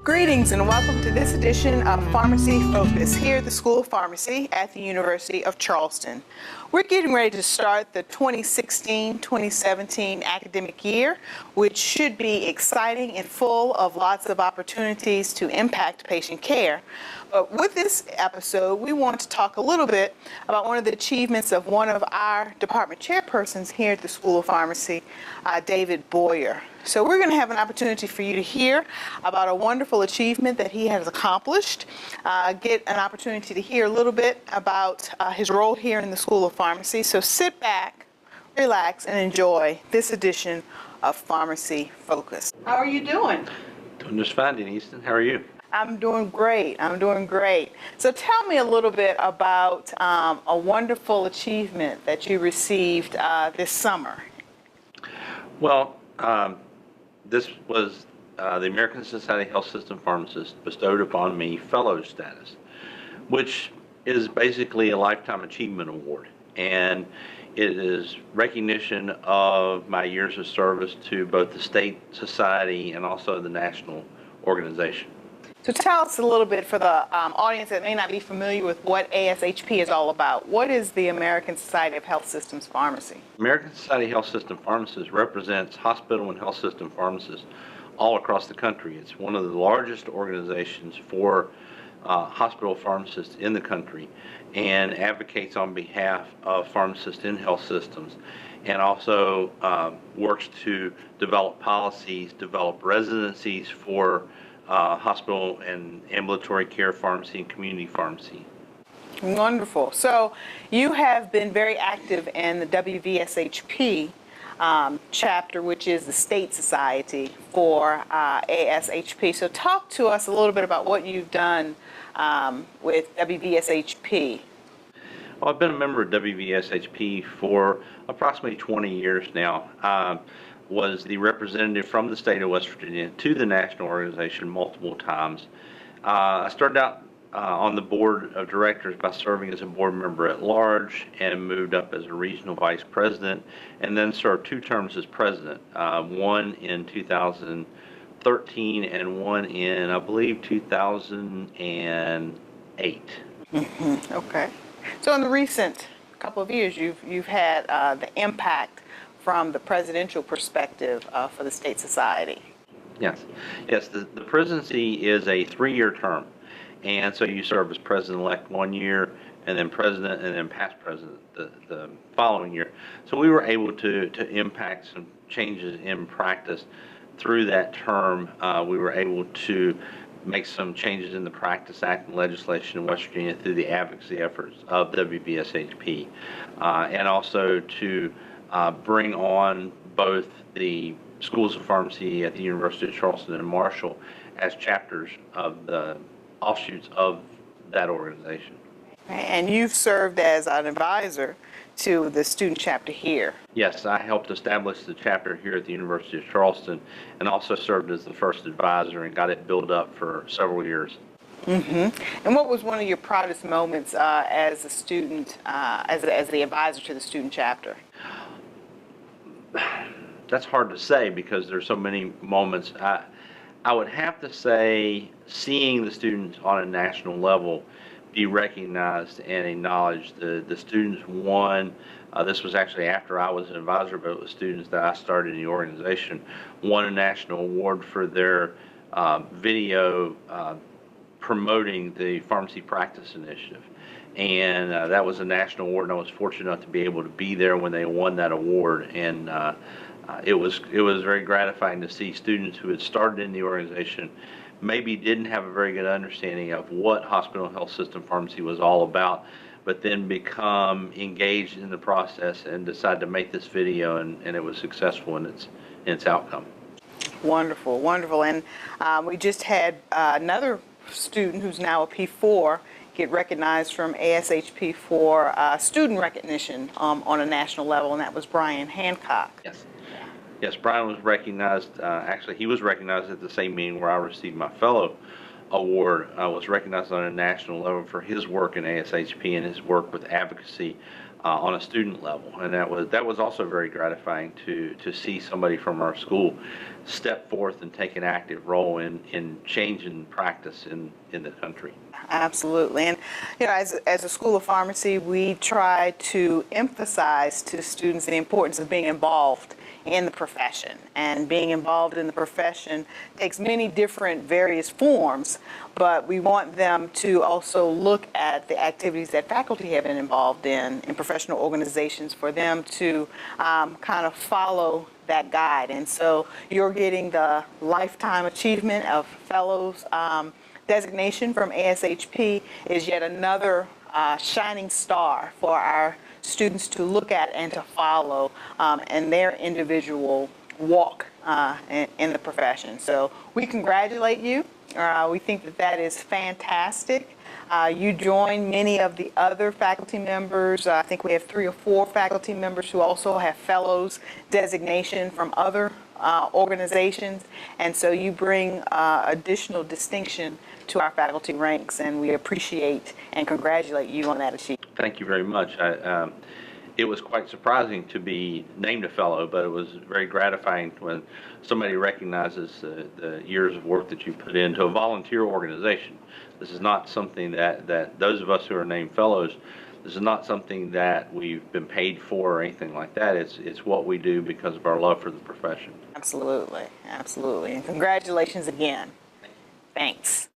Greetings and welcome to this edition of Pharmacy Focus here at the School of Pharmacy at the University of Charleston. We're getting ready to start the 2016-2017 academic year, which should be exciting and full of lots of opportunities to impact patient care. But with this episode, we want to talk a little bit about one of the achievements of one of our department chairpersons here at the School of Pharmacy, David Bowyer. So we're going to have an opportunity for you to hear about a wonderful achievement that he has accomplished, get an opportunity to hear a little bit about his role here in the School of Pharmacy. So sit back, relax, and enjoy this edition of Pharmacy Focus. How are you doing? Doing just fine, Denise. How are you? I'm doing great. I'm doing great. So tell me a little bit about a wonderful achievement that you received this summer. Well, this was the American Society of Health System Pharmacists bestowed upon me fellow status, which is basically a lifetime achievement award. And it is recognition of my years of service to both the state society and also the national organization. So tell us a little bit for the audience that may not be familiar with what ASHP is all about. What is the American Society of Health Systems Pharmacy? American Society of Health System Pharmacists represents hospital and health system pharmacists all across the country. It's one of the largest organizations for hospital pharmacists in the country and advocates on behalf of pharmacists in health systems, and also works to develop policies, develop residencies for hospital and ambulatory care pharmacy and community pharmacy. Wonderful. So you have been very active in the WVSHP chapter, which is the state society for ASHP. So talk to us a little bit about what you've done with WVSHP. Well, I've been a member of WVSHP for approximately 20 years now. Was the representative from the state of West Virginia to the national organization multiple times. I started out on the board of directors by serving as a board member at large and moved up as a regional vice president, and then served 2 terms as president, one in 2013 and one in, I believe, 2008. Okay. So in the recent couple of years, you've had the impact from the presidential perspective for the state society. Yes. The presidency is a 3-year term, and so you serve as president-elect 1 year, and then president, and then past president the following year. So we were able to impact some changes in practice through that term. We were able to make some changes in the Practice Act and legislation in West Virginia through the advocacy efforts of WVSHP, and also to bring on both the schools of pharmacy at the University of Charleston and Marshall as chapters of the offshoots of that organization. And you've served as an advisor to the student chapter here. Yes, I helped establish the chapter here at the University of Charleston and also served as the first advisor and got it built up for several years. And what was one of your proudest moments as a student, as the advisor to the student chapter? That's hard to say because there's so many moments. I would have to say seeing the students on a national level be recognized and acknowledged. The students won. This was actually after I was an advisor, but it was students that I started in the organization, won a national award for their video promoting the Pharmacy Practice Initiative. And that was a national award, and I was fortunate enough to be able to be there when they won that award. And it was very gratifying to see students who had started in the organization maybe didn't have a very good understanding of what hospital and health system pharmacy was all about, but then become engaged in the process and decide to make this video, and it was successful in its outcome. Wonderful, wonderful. And we just had another student who's now a P4 get recognized from ASHP for student recognition on a national level, and that was Brian Hancock. Yes, Brian was recognized. Actually, he was recognized at the same meeting where I received my fellow award. Was recognized on a national level for his work in ASHP and his work with advocacy on a student level, and that was also very gratifying to see somebody from our school step forth and take an active role in changing practice in the country. Absolutely. And, as a School of Pharmacy, we try to emphasize to students the importance of being involved in the profession. And being involved in the profession takes many different various forms, but we want them to also look at the activities that faculty have been involved in professional organizations, for them to kind of follow that guide. And so you're getting the Lifetime Achievement of Fellows designation from ASHP is yet another shining star for our students to look at and to follow in their individual walk in the profession. So we congratulate you. We think that that is fantastic. You join many of the other faculty members. I think we have 3 or 4 faculty members who also have fellows designation from other organizations, and so you bring additional distinction to our faculty ranks, and we appreciate and congratulate you on that achievement. Thank you very much. It was quite surprising to be named a fellow, but it was very gratifying when somebody recognizes the years of work that you put into a volunteer organization. This is not something that those of us who are named fellows, this is not something that we've been paid for or anything like that. It's what we do because of our love for the profession. Absolutely, absolutely. And congratulations again. Thanks.